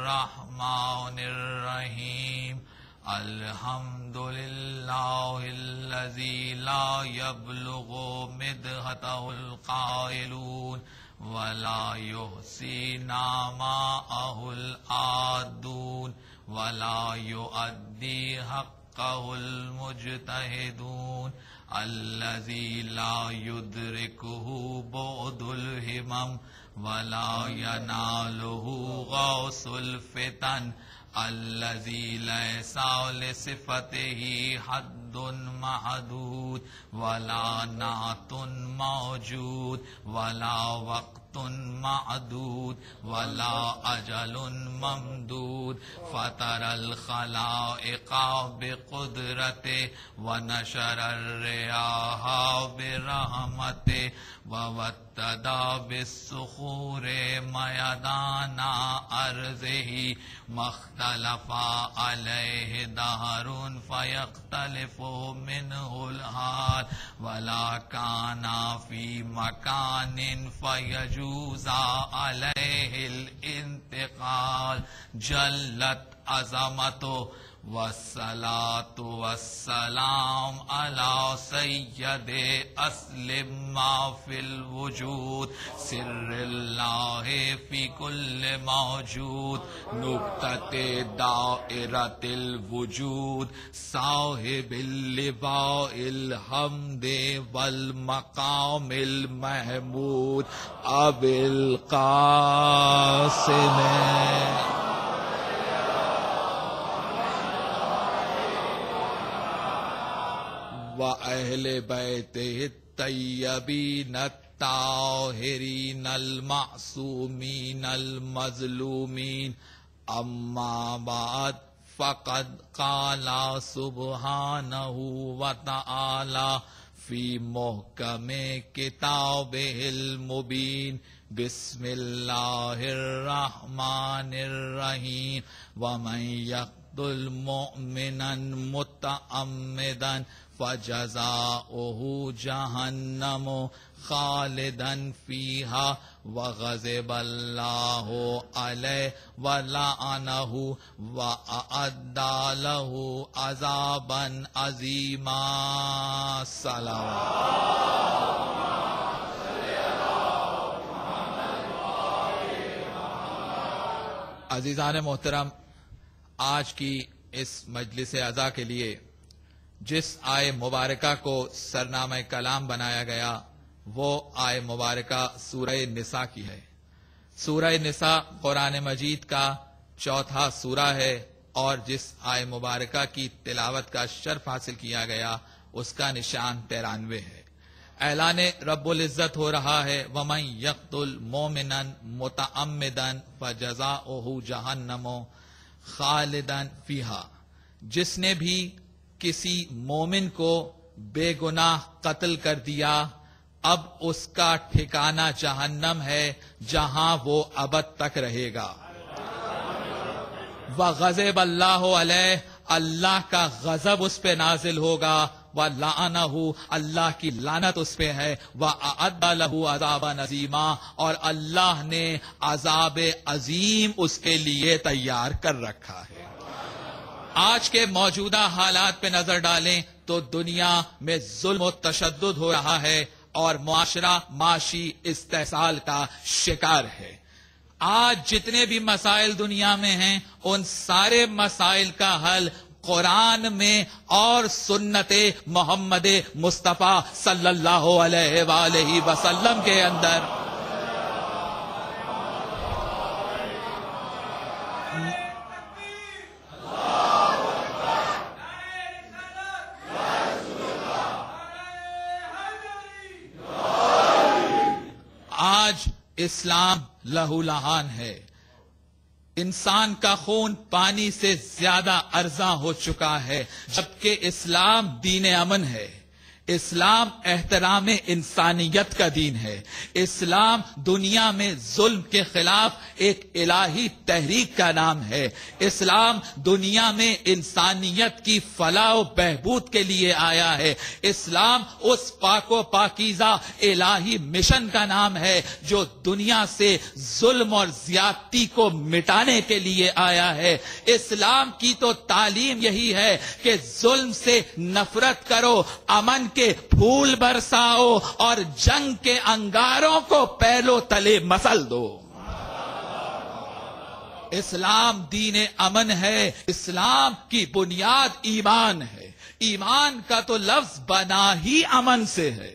الرحمن الرحیم الحمد للہ الذی لا یبلغ مدحتہ القائلون ولا یحصی نعماءہ العادون ولا یؤدی حقہ المجتہدون الذی لا یدرکہ بعد الہمم ولا ینالہ غوث الفتن الذی لیس لصفتہ حد محدود ولا نعت موجود ولا وقت معدود ولا اجل ممدود فطر الخلائق بقدرته ونشر الرياح برحمته ووتدا بالصخور ميدان ارضه مختلف عليه دهر فيختلف منه الحال ولا كان في مكان فيجوز عليه الانتقال جلت عظمته والصلاة والسلام على سید اصل ما فی الوجود سر اللہ فی کل موجود نقطۃ دائرۃ الوجود صاحب اللواء الحمد والمقام المحمود ابی القاسم وَأَهْلِ بَيْتِهِ الطَّيِّبِينَ الطَّاهِرِينَ الْمَعْصُومِينَ الْمَظْلُومِينَ أَمَّا بَعْدُ فَقَدْ قَالَ سُبْحَانَهُ وَتَعَالَى فِي مُحْكَمِ كِتَابِهِ الْمُبِينِ بسم اللہ الرحمن الرحیم وَمَنْ يَقْتُلْ مُؤْمِنًا مُتَعَمِّدًا فَجَزَاؤُهُ جَهَنَّمُ خَالِدًا فِيهَا وَغَضِبَ اللَّهُ عَلَيْهِ وَلَعَنَهُ وَأَعَدَّ لَهُ عَذَابًا عَظِيمًا عزیزان محترم، آج کی اس مجلس عزا کے لیے جس آئے مبارکہ کو سرنامہ کلام بنایا گیا وہ آئے مبارکہ سورہ نساء کی ہے۔ سورہ نساء قرآن مجید کا چوتھا سورہ ہے اور جس آئے مبارکہ کی تلاوت کا شرف حاصل کیا گیا اس کا نشان 93 ہے۔ اعلان رب العزت ہو رہا ہے وَمَن يَقْتُلْ مُؤْمِنًا مُتَعَمِّدًا فَجَزَاؤُهُ جَهَنَّمُ خَالِدًا فِيهَا، جس نے بھی کسی مومن کو بے گناہ قتل کر دیا اب اس کا ٹھکانہ جہنم ہے جہاں وہ ابد تک رہے گا۔ وَغَضِبَ اللَّهُ عَلَيْهِ، اللہ کا غضب اس پہ نازل ہوگا، وَلَعَنَهُ، اللہ کی لعنت اس پہ ہے، وَأَعَدَّ لَهُ عَذَابًا عَظِيمًا، اور اللہ نے عذاب عظیم اس کے لیے تیار کر رکھا ہے۔ آج کے موجودہ حالات پہ نظر ڈالیں تو دنیا میں ظلم و تشدد ہو رہا ہے اور معاشرہ معاشی استحصال کا شکار ہے۔ آج جتنے بھی مسائل دنیا میں ہیں ان سارے مسائل کا حل قرآن میں اور سنت محمد مصطفیٰ صلی اللہ علیہ وآلہ وسلم کے اندر آج اسلام لہو لہان ہے، انسان کا خون پانی سے زیادہ ارزاں ہو چکا ہے، جبکہ اسلام دین امن ہے۔ اسلام احترام انسانیت کا دین ہے. اسلام دنیا میں ظلم کے خلاف ایک الہی تحریک کا نام ہے. اسلام دنیا میں انسانیت کی فلاح و بہبود کے لیے آیا ہے. اسلام اس پاک و پاکیزہ الہی مشن کا نام ہے جو دنیا سے ظلم اور زیادتی کو مٹانے کے لیے آیا ہے. اسلام کی تو تعلیم یہی ہے کہ ظلم سے نفرت کرو، امن کے پھول برساؤ اور جنگ کے انگاروں کو پہلو تلے مسل دو. اسلام دین امن ہے. اسلام کی بنیاد ایمان ہے. ایمان کا تو لفظ بنا ہی امن سے ہے.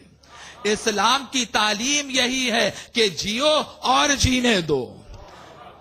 اسلام کی تعلیم یہی ہے کہ جیو اور جینے دو.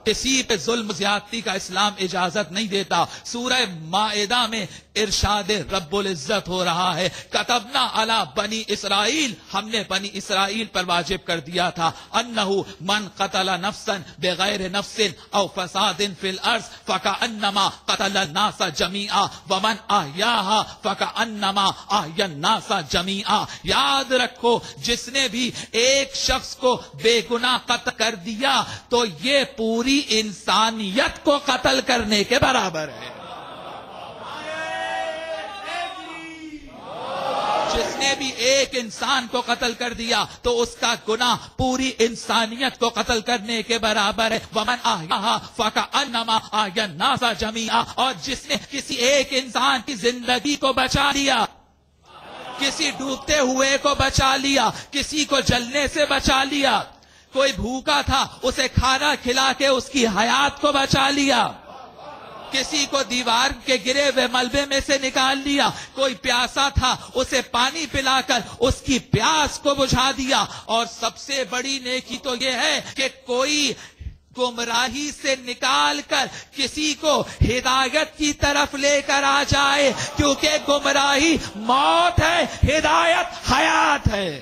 کسی پہ ظلم زیادتی کا اسلام اجازت نہیں دیتا. سورہ مائدہ میں ارشاد رب العزت ہو رہا ہے، کتبنا علی بنی اسرائیل، ہم نے بنی اسرائیل پر واجب کر دیا تھا، انہو من قتل نفسا بغیر نفس او فساد فی الارض فکأنما قتل الناس جمیعا ومن احیاها فکأنما احیا الناس جمیعا. یاد رکھو، جس نے بھی ایک شخص کو بے گناہ قتل کر دیا تو یہ پوری انسانیت کو قتل کرنے کے برابر ہے. جس نے بھی ایک انسان کو قتل کر دیا تو اس کا گناہ پوری انسانیت کو قتل کرنے کے برابر ہے. ومن احیاها فکأنما احیا الناس جمیعا. اور جس نے کسی ایک انسان کی زندگی کو بچا لیا، کسی ڈوبتے ہوئے کو بچا لیا، کسی کو جلنے سے بچا لیا، کوئی بھوکا تھا اسے کھانا کھلا کے اس کی حیات کو بچا لیا، کسی کو دیوار کے گرے ہوئے ملبے میں سے نکال لیا، کوئی پیاسا تھا اسے پانی پلا کر اس کی پیاس کو بجھا دیا. اور سب سے بڑی نیکی تو یہ ہے کہ کوئی گمراہی سے نکال کر کسی کو ہدایت کی طرف لے کر آ جائے، کیونکہ گمراہی موت ہے، ہدایت حیات ہے.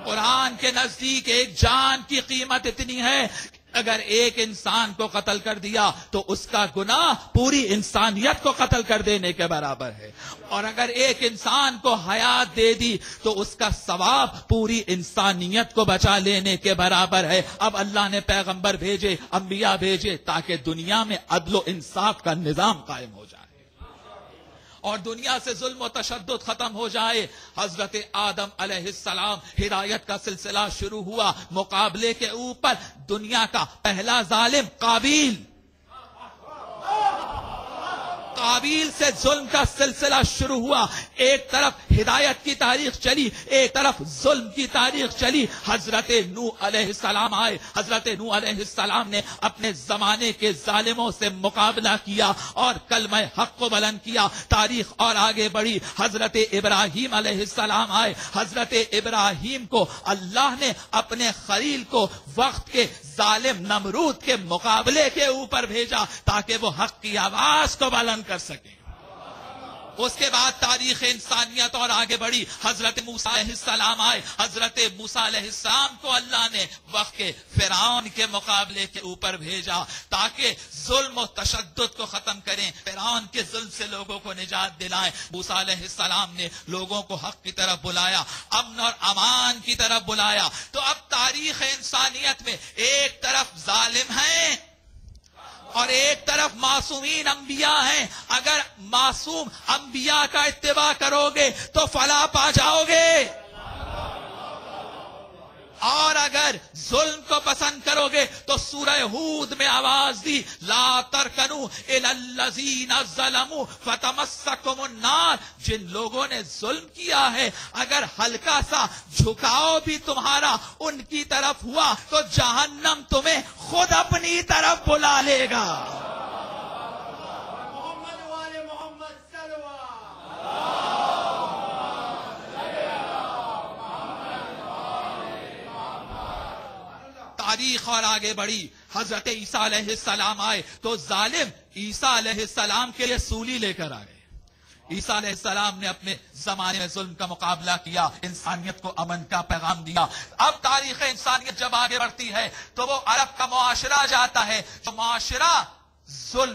قرآن کے نزدیک ایک جان کی قیمت اتنی ہے، اگر ایک انسان کو قتل کر دیا تو اس کا گناہ پوری انسانیت کو قتل کر دینے کے برابر ہے. اور اگر ایک انسان کو حیات دے دی تو اس کا ثواب پوری انسانیت کو بچا لینے کے برابر ہے. اب اللہ نے پیغمبر بھیجے، انبیاء بھیجے تاکہ دنیا میں عدل و انصاف کا نظام قائم ہو جائے اور دنیا سے ظلم و تشدد ختم ہو جائے. حضرت آدم علیہ السلام ہدایت کا سلسلہ شروع ہوا. مقابلے کے اوپر دنیا کا پہلا ظالم قابیل سے ظلم کا سلسلہ شروع ہوا. ایک طرف ہدایت کی تاریخ چلی، ایک طرف ظلم کی تاریخ چلی. حضرت نوح علیہ السلام آئے. حضرت نوح علیہ السلام نے اپنے زمانے کے ظالموں سے مقابلہ کیا اور کلمہ حق کو بلند کیا. تاریخ اور آگے بڑھی. حضرت ابراہیم علیہ السلام آئے. حضرت ابراہیم کو اللہ نے اپنے خلیل کو وقت کے ظالم نمرود کے مقابلے کے اوپر بھیجا تاکہ وہ حق کی آواز کو بلند کر سکے. اس کے بعد تاریخ انسانیت اور آگے بڑھی. حضرت موسیٰ علیہ السلام آئے. حضرت موسیٰ علیہ السلام کو اللہ نے وقت کے فرعون کے مقابلے کے اوپر بھیجا تاکہ ظلم و تشدد کو ختم کریں، فرعون کے ظلم سے لوگوں کو نجات دلائیں. موسیٰ علیہ السلام نے لوگوں کو حق کی طرف بلایا، امن اور امان کی طرف بلایا. تو اب تاریخ انسانیت میں ایک طرف ظالم ہیں اور ایک طرف معصومین انبیاء ہیں. اگر معصوم انبیاء کا اتباع کرو گے تو فلاح پا جاؤ گے، اور اگر ظلم کو پسند کرو گے تو سورہ ہود میں آواز دی، لا ترکنوا الی الذین ظلموا فتمسکم النار. جن لوگوں نے ظلم کیا ہے اگر ہلکا سا جھکاؤ بھی تمہارا ان کی طرف ہوا تو جہنم تمہیں خود اپنی طرف بلا لے گا. تاریخ اور آگے بڑھی. حضرت عیسیٰ علیہ السلام آئے تو ظالم عیسیٰ علیہ السلام کے لیے سولی لے کر آئے. عیسیٰ علیہ السلام نے اپنے زمانے میں ظلم کا مقابلہ کیا، انسانیت کو امن کا پیغام دیا۔ اب تاریخ انسانیت جب آگے بڑھتی ہے تو وہ عرب کا معاشرہ جاتا ہے جو معاشرہ ظلم